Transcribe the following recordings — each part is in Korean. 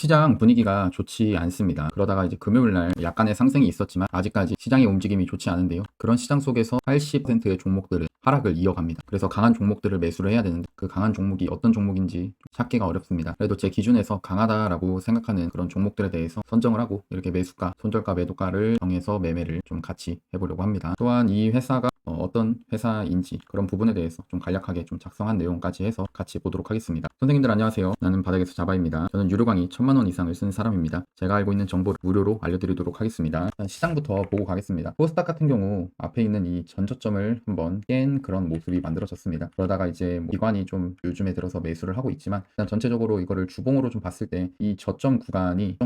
시장 분위기가 좋지 않습니다. 그러다가 이제 금요일 날 약간의 상승이 있었지만 아직까지 시장의 움직임이 좋지 않은데요. 그런 시장 속에서 80%의 종목들은 하락을 이어갑니다. 그래서 강한 종목들을 매수를 해야 되는데 그 강한 종목이 어떤 종목인지 찾기가 어렵습니다. 그래도 제 기준에서 강하다라고 생각하는 그런 종목들에 대해서 선정을 하고 이렇게 매수가, 손절가, 매도가를 정해서 매매를 좀 같이 해보려고 합니다. 또한 이 회사가 어떤 회사인지 그런 부분에 대해서 좀 간략하게 좀 작성한 내용까지 해서 같이 보도록 하겠습니다. 선생님들 안녕하세요. 나는 바닥에서 자바입니다. 저는 유료 강의 1000만 원 이상을 쓰는 사람입니다. 제가 알고 있는 정보를 무료로 알려드리도록 하겠습니다. 일단 시장부터 보고 가겠습니다. 코스닥 같은 경우 앞에 있는 이 전저점을 한번 깬 그런 모습이 만들어졌습니다. 그러다가 이제 기관이 좀 요즘에 들어서 매수를 하고 있지만 일단 전체적으로 이거를 주봉으로 좀 봤을 때 이 저점 구간이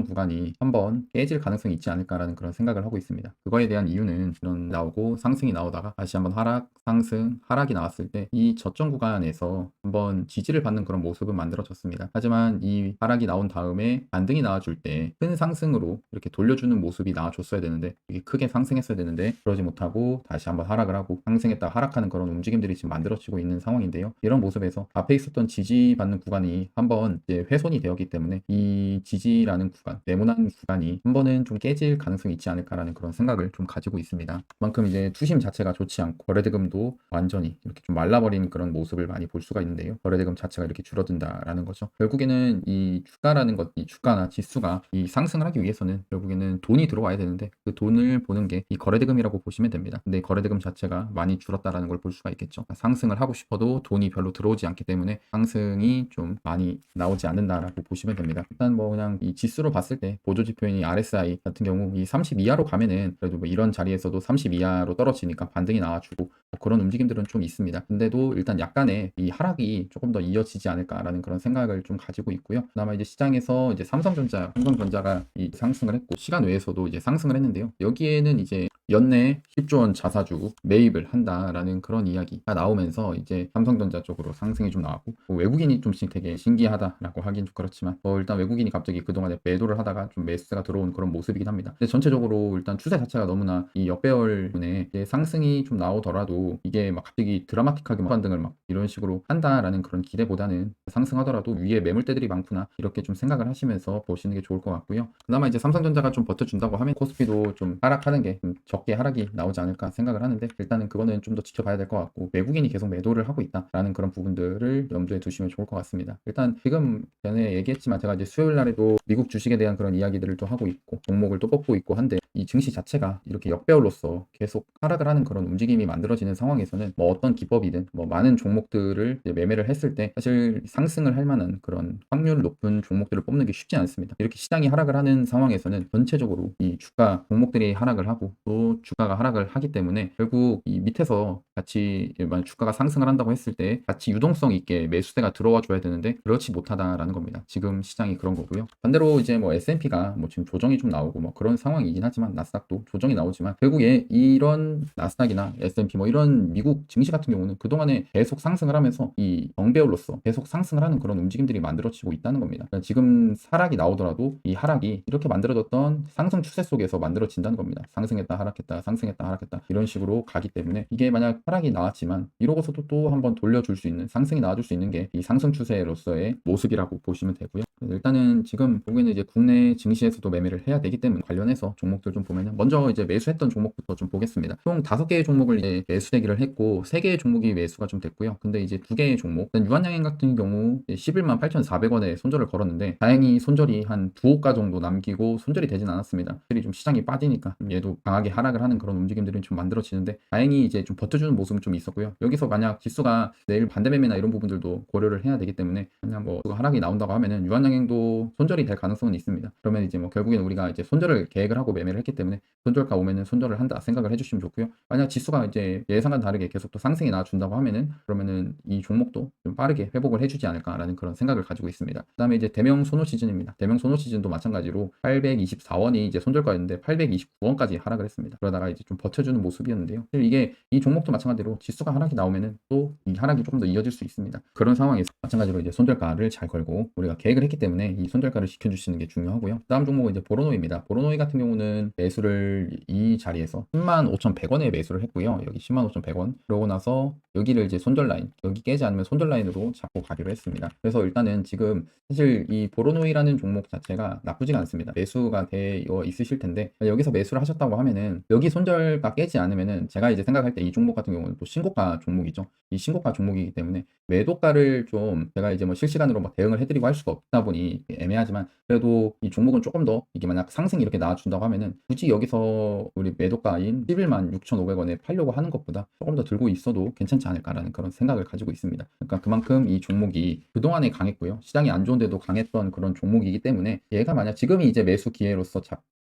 한번 깨질 가능성이 있지 않을까라는 그런 생각을 하고 있습니다. 그거에 대한 이유는 이런 나오고 상승이 나오다가 다시 한번 하락, 상승, 하락이 나왔을 때 이 저점 구간에서 한번 지지를 받는 그런 모습은 만들어졌습니다. 하지만 이 하락이 나온 다음에 반등이 나와줄 때 큰 상승으로 이렇게 돌려주는 모습이 나와줬어야 되는데 이게 크게 상승했어야 되는데 그러지 못하고 다시 한번 하락을 하고 상승했다 하락하는 그런 움직임들이 지금 만들어지고 있는 상황인데요. 이런 모습에서 앞에 있었던 지지받는 구간이 한번 이제 훼손이 되었기 때문에 이 지지라는 구간, 네모난 구간이 한 번은 좀 깨질 가능성이 있지 않을까라는 그런 생각을 좀 가지고 있습니다. 그만큼 이제 투심 자체가 좋지 않고 거래대금도 완전히 이렇게 좀 말라버린 그런 모습을 많이 볼 수가 있는데요. 거래대금 자체가 이렇게 줄어든다라는 거죠. 결국에는 이 주가라는 것, 이 주가나 지수가 이 상승을 하기 위해서는 결국에는 돈이 들어와야 되는데 그 돈을 보는 게 이 거래대금이라고 보시면 됩니다. 근데 거래대금 자체가 많이 줄었다라는 걸 볼 수가 있겠죠. 그러니까 상승을 하고 싶어도 돈이 별로 들어오지 않기 때문에 상승이 좀 많이 나오지 않는다라고 보시면 됩니다. 일단 뭐 그냥 이 지수로 봤을 때 보조지표인 이 RSI 같은 경우 이 30 이하로 가면은 그래도 뭐 이런 자리에서도 30 이하로 떨어지니까 반등이 나와주고 뭐 그런 움직임들은 좀 있습니다. 근데도 일단 약간의 이 하락이 조금 더 이어지지 않을까라는 그런 생각을 좀 가지고 있고요. 그나마 이제 시장에서 이제 삼성전자가 이 상승을 했고 시간 외에서도 이제 상승을 했는데요. 여기에는 이제 연내 10조 원 자사주 매입을 한다라는 그런 이야기가 나오면서 이제 삼성전자 쪽으로 상승이 좀 나왔고 뭐 외국인이 좀씩 되게 신기하다라고 하긴 좀 그렇지만 일단 외국인이 갑자기 그동안에 매도를 하다가 좀 매수가 들어온 그런 모습이긴 합니다. 근데 전체적으로 일단 추세 자체가 너무나 이 역배열분에 상승이 좀 나오더라도 이게 막 갑자기 드라마틱하게 반등을 막 이런 식으로 한다라는 그런 기대보다는 상승하더라도 위에 매물대들이 많구나 이렇게 좀 생각을 하시면서 보시는 게 좋을 것 같고요. 그나마 이제 삼성전자가 좀 버텨준다고 하면 코스피도 좀 하락하는 게 좀 적게 하락이 나오지 않을까 생각을 하는데 일단은 그거는 좀 더 지켜봐야 될 것 같고 외국인이 계속 매도를 하고 있다라는 그런 부분들을 염두에 두시면 좋을 것 같습니다. 일단 지금 전에 얘기했지만 제가 이제 수요일 날에도 미국 주식에 대한 그런 이야기들을 또 하고 있고 종목을 또 뽑고 있고 한데 이 증시 자체가 이렇게 역배열로서 계속 하락을 하는 그런 움직임이 만들어지는 상황에서는 뭐 어떤 기법이든 뭐 많은 종목들을 이제 매매를 했을 때 사실 상승을 할 만한 그런 확률 높은 종목들을 뽑는 게 쉽지 않습니다. 이렇게 시장이 하락을 하는 상황에서는 전체적으로 이 주가 종목들이 하락을 하고 또 주가가 하락을 하기 때문에 결국 이 밑에서 같이 만약 주가가 상승을 한다고 했을 때 같이 유동성 있게 매수세가 들어와 줘야 되는데 그렇지 못하다라는 겁니다. 지금 시장이 그런 거고요. 반대로 이제 뭐 S&P가 뭐 지금 조정이 좀 나오고 뭐 그런 상황이긴 하지만 나스닥도 조정이 나오지만 결국에 이런 나스닥이나 S&P 뭐 이런 미국 증시 같은 경우는 그동안에 계속 상승을 하면서 이 정배열로서 계속 상승을 하는 그런 움직임들이 만들어지고 있다는 겁니다. 그러니까 지금 하락이 나오더라도 이 하락이 이렇게 만들어졌던 상승 추세 속에서 만들어진다는 겁니다. 상승했다 하락했다 상승했다 하락했다 이런 식으로 가기 때문에 이게 만약 하락이 나왔지만 이러고서도 또 한번 돌려줄 수 있는 상승이 나와줄 수 있는 게 이 상승 추세로서의 모습이라고 보시면 되고요. 일단은 지금 보기에는 이제 국내 증시에서도 매매를 해야 되기 때문에 관련해서 종목들 좀 보면은 먼저 이제 매수했던 종목부터 좀 보겠습니다. 총 5개의 종목을 이제 매수되기를 했고 3개의 종목이 매수가 좀 됐고요. 근데 이제 2개의 종목 일단 유한양행 같은 경우 11만 8,400원에 손절을 걸었는데 다행히 손절이 한 2호가 정도 남기고 손절이 되진 않았습니다. 좀 시장이 빠지니까 얘도 강하게 하락을 하는 그런 움직임들이 좀 만들어지는데 다행히 이제 좀 버텨주는 모습은 좀 있었고요. 여기서 만약 지수가 내일 반대 매매나 이런 부분들도 고려를 해야 되기 때문에 그냥 뭐 하락이 나온다고 하면은 유한양행도 손절이 될 가능성은 있습니다. 그러면 이제 뭐 결국엔 우리가 이제 손절을 계획을 하고 매매를 했기 때문에 손절가 오면은 손절을 한다 생각을 해주시면 좋고요. 만약 지수가 이제 예상과 다르게 계속 또 상승이 나와준다고 하면은 그러면은 이 종목도 좀 빠르게 회복을 해주지 않을까라는 그런 생각을 가지고 있습니다. 그다음에 이제 대명 소노 시즌입니다. 대명 소노 시즌도 마찬가지로 824원이 이제 손절가였는데 829원까지 하락을 했습니다. 그러다가 이제 좀 버텨주는 모습이었는데요. 사실 이게 이 종목도 마찬가지로 지수가 하락이 나오면은 또 이 하락이 조금 더 이어질 수 있습니다. 그런 상황에서 마찬가지로 이제 손절가를 잘 걸고 우리가 계획을 했기 했기 때문에 이 손절가를 지켜주시는 게 중요하고요. 다음 종목은 이제 보로노입니다. 보로노이 같은 경우는 매수를 이 자리에서 105,100원에 매수를 했고요. 여기 105,100원. 그러고 나서 여기를 이제 손절 라인, 여기 깨지 않으면 손절 라인으로 잡고 가기로 했습니다. 그래서 일단은 지금 사실 이 보로노이라는 종목 자체가 나쁘지가 않습니다. 매수가 되어 있으실 텐데 여기서 매수를 하셨다고 하면은 여기 손절가 깨지 않으면은 제가 이제 생각할 때 이 종목 같은 경우는 또 신고가 종목이죠. 이 신고가 종목이기 때문에 매도가를 좀 제가 이제 뭐 실시간으로 막 대응을 해드리고 할 수가 없다 보니 애매하지만 그래도 이 종목은 조금 더 이게 만약 상승이 이렇게 나와준다고 하면은 굳이 여기서 우리 매도가인 116,500원에 팔려고 하는 것보다 조금 더 들고 있어도 괜찮지 않을까라는 그런 생각을 가지고 있습니다. 그러니까 그만큼 이 종목이 그동안에 강했고요. 시장이 안 좋은데도 강했던 그런 종목이기 때문에 얘가 만약 지금이 이제 매수 기회로서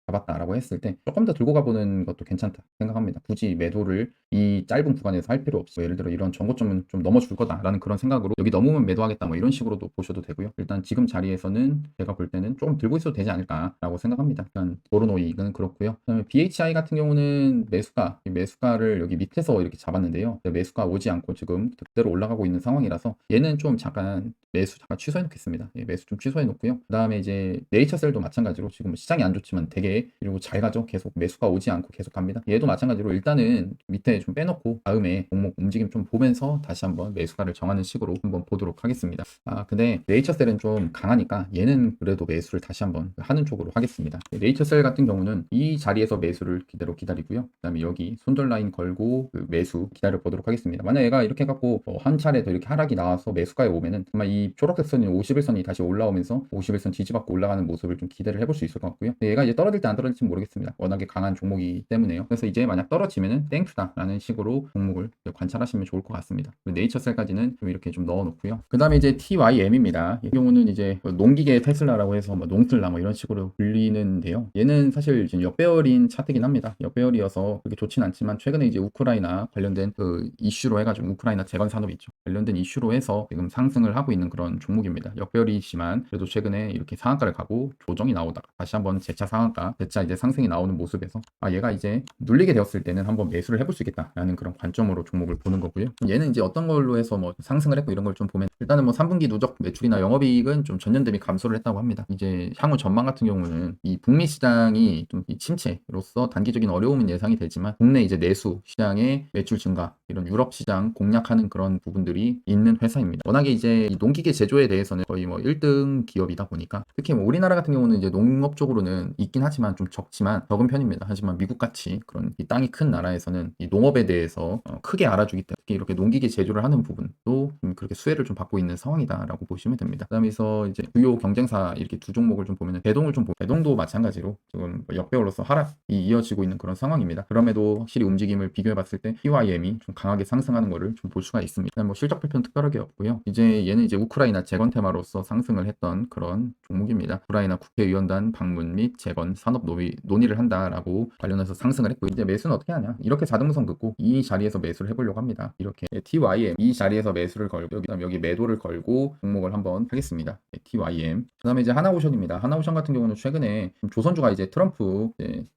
잡았다라고 했을 때 조금 더 들고 가보는 것도 괜찮다 생각합니다. 굳이 매도를 이 짧은 구간에서 할 필요 없어. 뭐 예를 들어 이런 정고점은 좀 넘어줄 거다라는 그런 생각으로 여기 넘으면 매도하겠다 뭐 이런 식으로도 보셔도 되고요. 일단 지금 자리에서는 제가 볼 때는 조금 들고 있어도 되지 않을까라고 생각합니다. 일단 보로노이는 그렇고요. 그다음에 BHI 같은 경우는 매수가를 여기 밑에서 이렇게 잡았는데요. 매수가 오지 않고 지금 그대로 올라가고 있는 상황이라서 얘는 좀 잠깐 매수 잠깐 취소해 놓겠습니다. 매수 좀 취소해 놓고요. 그 다음에 이제 네이처셀도 마찬가지로 지금 시장이 안 좋지만 되게 그리고 잘 가죠. 계속 매수가 오지 않고 계속 갑니다. 얘도 마찬가지로 일단은 밑에 좀 빼놓고 다음에 종목 움직임 좀 보면서 다시 한번 매수가를 정하는 식으로 한번 보도록 하겠습니다. 근데 네이처셀은 좀 강하니까 얘는 그래도 매수를 다시 한번 하는 쪽으로 하겠습니다. 네이처셀 같은 경우는 이 자리에서 매수를 그대로 기다리고요. 그 다음에 여기 손절 라인 걸고 그 매수 기다려 보도록 하겠습니다. 만약 얘가 이렇게 해갖고 한 차례 더 이렇게 하락이 나와서 매수가에 오면은 정말 이 초록색 선이 51선이 다시 올라오면서 51선 지지받고 올라가는 모습을 좀 기대를 해볼 수 있을 것 같고요. 얘가 이제 떨어질지 안 떨어질지 모르겠습니다. 워낙에 강한 종목이기 때문에요. 그래서 이제 만약 떨어지면은 땡큐다라는 식으로 종목을 관찰하시면 좋을 것 같습니다. 네이처셀까지는 좀 이렇게 좀 넣어놓고요. 그 다음에 이제 TYM입니다. 이 경우는 이제 농기계 테슬라라고 해서 뭐 농틀라 뭐 이런 식으로 불리는데요. 얘는 사실 지금 역배열인 차트긴 합니다. 역배열이어서 그렇게 좋진 않지만 최근에 이제 우크라이나 관련된 그 이슈로 해가지고 우크라이나 재건 산업 있죠. 관련된 이슈로 해서 지금 상승을 하고 있는 그런 종목입니다. 역배열이지만 그래도 최근에 이렇게 상한가를 가고 조정이 나오다가 다시 한번 재차 상한가, 재차 이제 상승이 나오는 모습에서 얘가 이제 눌리게 되었을 때는 한번 매수를 해볼 수 있겠다라는 그런 관점으로 종목을 보는 거고요. 얘는 이제 어떤 걸로 해서 뭐 상승을 했고 이런 걸 좀 보면 일단은 뭐 3분기 누적 매출이나 영업이익은 좀 전년 대비 감소를 했다고 합니다. 이제 향후 전망 같은 경우는 이 북미 시장이 좀 이 침체로서 단기적인 어려움은 예상이 되지만 국내 이제 내수 시장의 매출 증가, 이런 유럽 시장 공략하는 그런 부분들이 있는 회사입니다. 워낙에 이제 이 농기계 제조에 대해서는 거의 뭐 1등 기업이다 보니까 특히 뭐 우리나라 같은 경우는 이제 농업 쪽으로는 있긴 하지만 좀 적은 편입니다. 하지만 미국 같이 그런 이 땅이 큰 나라에서는 이 농업에 대해서 크게 알아주기 때문에 특히 이렇게 농기계 제조를 하는 부분도 그렇게 수혜를 좀 받고 있는 상황이다라고 보시면 됩니다. 그다음에서 이제 주요 경쟁사 이렇게 두 종목을 좀 보면 대동도 마찬가지로 지금 역배열로서 하락이 이어지고 있는 그런 상황입니다. 그럼에도 확실히 움직임을 비교해봤을 때 PYM이 좀 강하게 상승하는 것을 좀 볼 수가 있습니다. 뭐 실적 발표는 특별하게 없고요. 이제 얘는 이제 우크라이나 재건 테마로서 상승을 했던 그런 종목입니다. 우크라이나 국회의원단 방문 및 재건 산업 논의를 한다라고 관련해서 상승을 했고 이제 매수는 어떻게 하냐? 이렇게 4등선 긋고 이 자리에서 매수를 해보려고 합니다. 이렇게 TYM 이 자리에서 매수를 걸고 여기 매도를 걸고 종목을 한번 하겠습니다. TYM. 그다음에 이제 하나오션입니다. 하나오션 같은 경우는 최근에 조선주가 이제 트럼프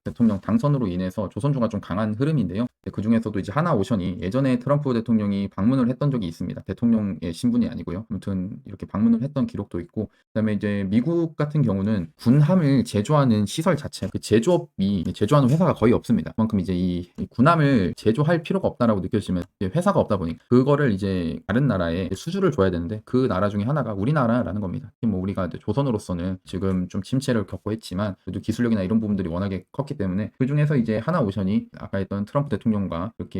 대통령 당선으로 인해서 조선주가 좀 강한 흐름인데요. 그 중에서도 이제 하나오션이 예전에 트럼프 대통령이 방문을 했던 적이 있습니다. 대통령의 신분이 아니고요. 아무튼 이렇게 방문을 했던 기록도 있고, 그다음에 이제 미국 같은 경우는 군함을 제조하는 시설 자체, 그 제조업이 제조하는 회사가 거의 없습니다. 그만큼 이제 이 군함을 제조할 필요가 없다라고 느껴지면 회사가 없다 보니 그거를 이제 다른 나라에 수주를 줘야 되는데 그 나라 중에 하나가 우리나라라는 겁니다. 뭐 우리가 이제 조선으로서는 지금 좀 침체를 겪고 했지만 그래도 기술력이나 이런 부분들이 워낙에 컸기 때문에 그 중에서 이제 하나오션이 아까 했던 트럼프 대통령과 이렇게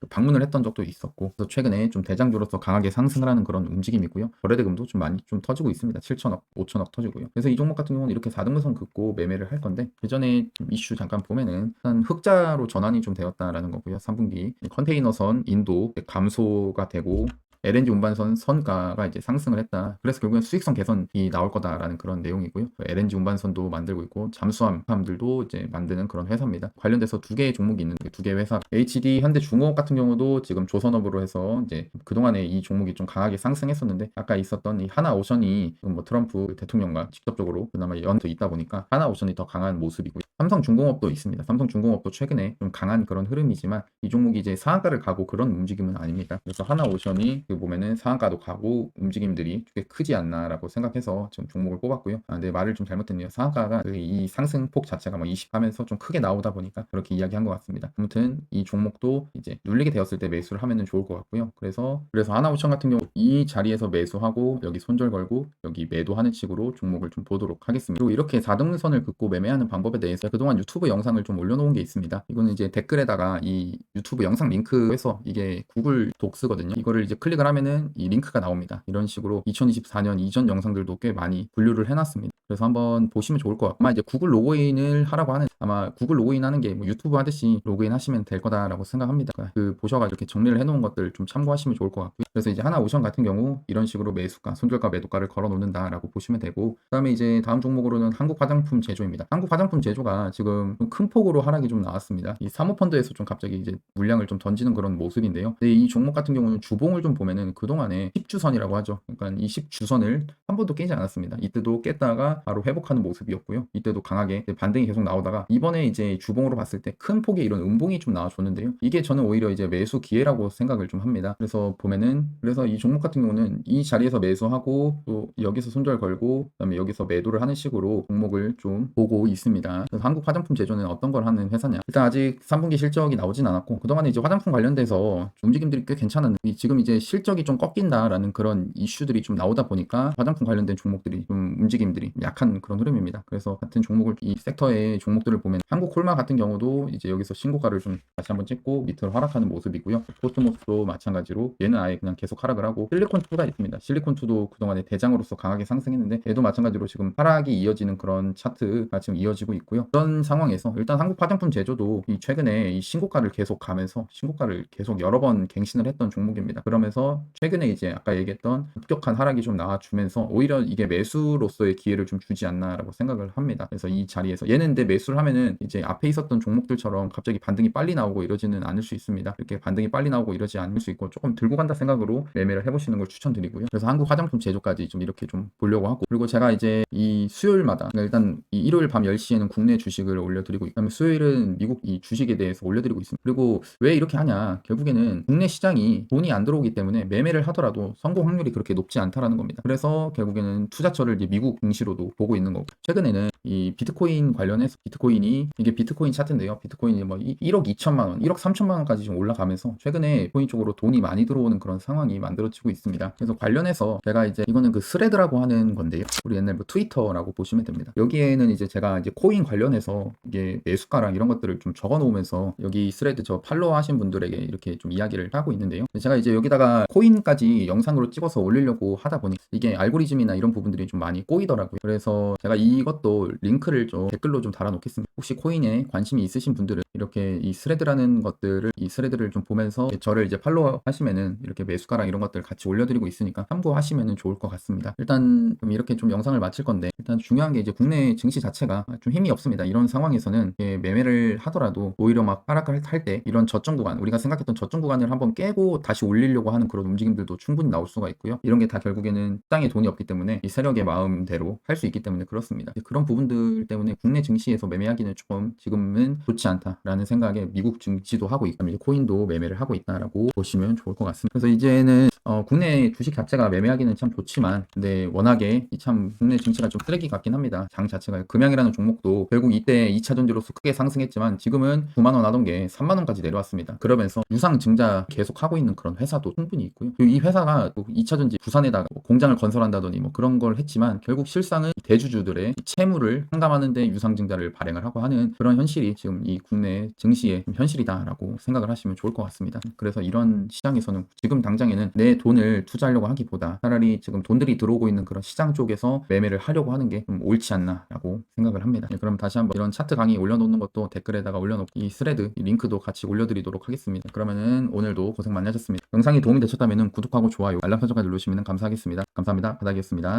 방문을 했던 적도 있었고, 그래서 최근에 좀 대장주로서 강하게 상승을 하는 그런 움직임이고요. 거래대금도 좀 많이 좀 터지고 있습니다. 7천억, 5천억 터지고요. 그래서 이 종목 같은 경우는 이렇게 4등분선 긋고 매매를 할 건데 그 전에 이슈 잠깐 보면은 일단 흑자로 전환이 좀 되었다라는 거고요. 3분기 컨테이너선 인도 감소가 되고 LNG 운반선 선가가 이제 상승을 했다. 그래서 결국엔 수익성 개선이 나올 거다라는 그런 내용이고요. LNG 운반선도 만들고 있고 잠수함들도 이제 만드는 그런 회사입니다. 관련돼서 두 개의 종목이 있는데 두 개의 회사 HD 현대중공업 같은 경우도 지금 조선업으로 해서 이제 그동안에 이 종목이 좀 강하게 상승했었는데 아까 있었던 이 하나오션이 지금 뭐 트럼프 대통령과 직접적으로 그나마 연도 있다 보니까 하나오션이 더 강한 모습이고요. 삼성중공업도 있습니다. 삼성중공업도 최근에 좀 강한 그런 흐름이지만 이 종목이 이제 상한가를 가고 그런 움직임은 아닙니다. 그래서 하나오션이 어떻게 보면은 상한가도 가고 움직임들이 꽤 크지 않나라고 생각해서 지금 종목을 뽑았고요. 근데 말을 좀 잘못했네요. 상한가가 이 상승폭 자체가 뭐 20 하면서 좀 크게 나오다 보니까 그렇게 이야기한 것 같습니다. 아무튼 이 종목도 이제 눌리게 되었을 때 매수를 하면은 좋을 것 같고요. 그래서 하나오천 같은 경우 이 자리에서 매수하고 여기 손절 걸고 여기 매도하는 식으로 종목을 좀 보도록 하겠습니다. 그리고 이렇게 4등선을 긋고 매매하는 방법에 대해서 그동안 유튜브 영상을 좀 올려놓은 게 있습니다. 이거는 이제 댓글에다가 이 유튜브 영상 링크에서 이게 구글 독스거든요. 이거를 이제 클릭을 하면은 이 링크가 나옵니다. 이런 식으로 2024년 이전 영상들도 꽤 많이 분류를 해놨습니다. 그래서 한번 보시면 좋을 것 같고, 아마 이제 구글 로그인을 하라고 하는, 아마 구글 로그인 하는 게 뭐 유튜브 하듯이 로그인 하시면 될 거다라고 생각합니다. 그 보셔가지고 이렇게 정리를 해놓은 것들 좀 참고하시면 좋을 것 같고요. 그래서 이제 하나오션 같은 경우 이런 식으로 매수가, 손절가, 매도가를 걸어 놓는다라고 보시면 되고, 그다음에 이제 다음 종목으로는 한국 화장품 제조입니다. 한국 화장품 제조가 지금 좀 큰 폭으로 하락이 좀 나왔습니다. 이 사모펀드에서 좀 갑자기 이제 물량을 좀 던지는 그런 모습인데요. 근데 이 종목 같은 경우는 주봉을 좀 보면은 그동안에 10주선이라고 하죠. 그러니까 이 10주선을 한 번도 깨지 않았습니다. 이때도 깼다가 바로 회복하는 모습이었고요. 이때도 강하게 반등이 계속 나오다가 이번에 이제 주봉으로 봤을 때 큰 폭의 이런 음봉이 좀 나와줬는데요. 이게 저는 오히려 이제 매수 기회라고 생각을 좀 합니다. 그래서 보면은 그래서 이 종목 같은 경우는 이 자리에서 매수하고 또 여기서 손절 걸고 그다음에 여기서 매도를 하는 식으로 종목을 좀 보고 있습니다. 그래서 한국 화장품 제조는 어떤 걸 하는 회사냐? 일단 아직 3분기 실적이 나오진 않았고 그동안에 이제 화장품 관련돼서 움직임들이 꽤 괜찮았는데 지금 이제 실적이 좀 꺾인다라는 그런 이슈들이 좀 나오다 보니까 화장품 관련된 종목들이 좀 움직임들이 약한 그런 흐름입니다. 그래서 같은 종목을 이 섹터의 종목들을 보면 한국 콜마 같은 경우도 이제 여기서 신고가를 좀 다시 한번 찍고 밑으로 하락하는 모습이고요. 코스모스도 마찬가지로 얘는 아예 그냥 계속 하락을 하고 실리콘2가 있습니다. 실리콘2도 그동안에 대장으로서 강하게 상승했는데 얘도 마찬가지로 지금 하락이 이어지는 그런 차트가 지금 이어지고 있고요. 그런 상황에서 일단 한국 화장품 제조도 이 최근에 이 신고가를 계속 가면서 신고가를 계속 여러 번 갱신을 했던 종목입니다. 그러면서 최근에 이제 아까 얘기했던 급격한 하락이 좀 나와주면서 오히려 이게 매수로서의 기회를 좀 주지 않나라고 생각을 합니다. 그래서 이 자리에서 얘는 근데 매수를 하면은 이제 앞에 있었던 종목들처럼 갑자기 반등이 빨리 나오고 이러지는 않을 수 있습니다. 이렇게 반등이 빨리 나오고 이러지 않을 수 있고 조금 들고 간다 생각으로 매매를 해보시는 걸 추천드리고요. 그래서 한국 화장품 제조까지 좀 이렇게 좀 보려고 하고 그리고 제가 이제 이 수요일마다 그러니까 일단 이 일요일 밤 10시에는 국내 주식을 올려드리고 있고 그다음에 수요일은 미국 이 주식에 대해서 올려드리고 있습니다. 그리고 왜 이렇게 하냐? 결국에는 국내 시장이 돈이 안 들어오기 때문에 매매를 하더라도 성공 확률이 그렇게 높지 않다라는 겁니다. 그래서 결국에는 투자처를 이제 미국 증시로도 보고 있는 거고 최근에는 이 비트코인 관련해서 비트코인이 이게 비트코인 차트인데요. 비트코인이 뭐 1억 2천만 원, 1억 3천만 원까지 좀 올라가면서 최근에 코인 쪽으로 돈이 많이 들어오는 그런 상황이 만들어지고 있습니다. 그래서 관련해서 제가 이제 이거는 그 스레드라고 하는 건데요. 우리 옛날 뭐 트위터라고 보시면 됩니다. 여기에는 이제 제가 이제 코인 관련해서 이게 매수가랑 이런 것들을 좀 적어 놓으면서 여기 스레드 저 팔로우 하신 분들에게 이렇게 좀 이야기를 하고 있는데요. 제가 이제 여기다가 코인까지 영상으로 찍어서 올리려고 하다 보니 이게 알고리즘이나 이런 부분들이 좀 많이 꼬이더라고요. 그래서 제가 이것도 링크를 좀 댓글로 좀 달아 놓겠습니다. 혹시 코인에 관심이 있으신 분들은 이렇게 이 스레드라는 것들을 이 스레드를 좀 보면서 저를 이제 팔로우 하시면은 이렇게 매수가랑 이런 것들 같이 올려드리고 있으니까 참고하시면은 좋을 것 같습니다. 일단 좀 이렇게 좀 영상을 마칠 건데 일단 중요한 게 이제 국내 증시 자체가 좀 힘이 없습니다. 이런 상황에서는 매매를 하더라도 오히려 막 하락을 할 때 이런 저점 구간 우리가 생각했던 저점 구간을 한번 깨고 다시 올리려고 하는 그런 움직임들도 충분히 나올 수가 있고요. 이런 게 다 결국에는 땅에 돈이 없기 때문에 이 세력의 마음대로 할 수 있기 때문에 그렇습니다. 그런 부분들 때문에 국내 증시에서 매매하기는 조금 지금은 좋지 않다라는 생각에 미국 증시도 하고 있고 코인도 매매를 하고 있다라고 보시면 좋을 것 같습니다. 그래서 이제는 국내 주식 자체가 매매하기는 참 좋지만 근데 워낙에 참 국내 증시가 좀 쓰레기 같긴 합니다. 장 자체가 금양이라는 종목도 결국 이때 2차 전지로서 크게 상승했지만 지금은 9만 원 하던 게 3만 원까지 내려왔습니다. 그러면서 유상 증자 계속 하고 있는 그런 회사도 충분히 있고요. 그리고 이 회사가 또 2차 전지 부산에다가 공장을 건설한다더니 뭐 그런 걸 했지만 결국 실상은 대주주들의 채무를 상감하는 데 유상 증자를 발행을 하고 하는 그런 현실이 지금 이 국내 증시의 현실이다라고 생각을 하시면 좋을 것 같습니다. 그래서 이런 시장에서는 지금 당장에는 내 돈을 투자하려고 하기보다 차라리 지금 돈들이 들어오고 있는 그런 시장 쪽에서 매매를 하려고 하는 게 좀 옳지 않나라고 생각을 합니다. 그럼 다시 한번 이런 차트 강의 올려놓는 것도 댓글에다가 올려놓고 이 스레드 이 링크도 같이 올려드리도록 하겠습니다. 그러면은 오늘도 고생 많이 하셨습니다. 영상이 도움이 되셨다면 구독하고 좋아요 알람 설정까지 누르시면 감사하겠습니다. 감사합니다. 바닥이었습니다.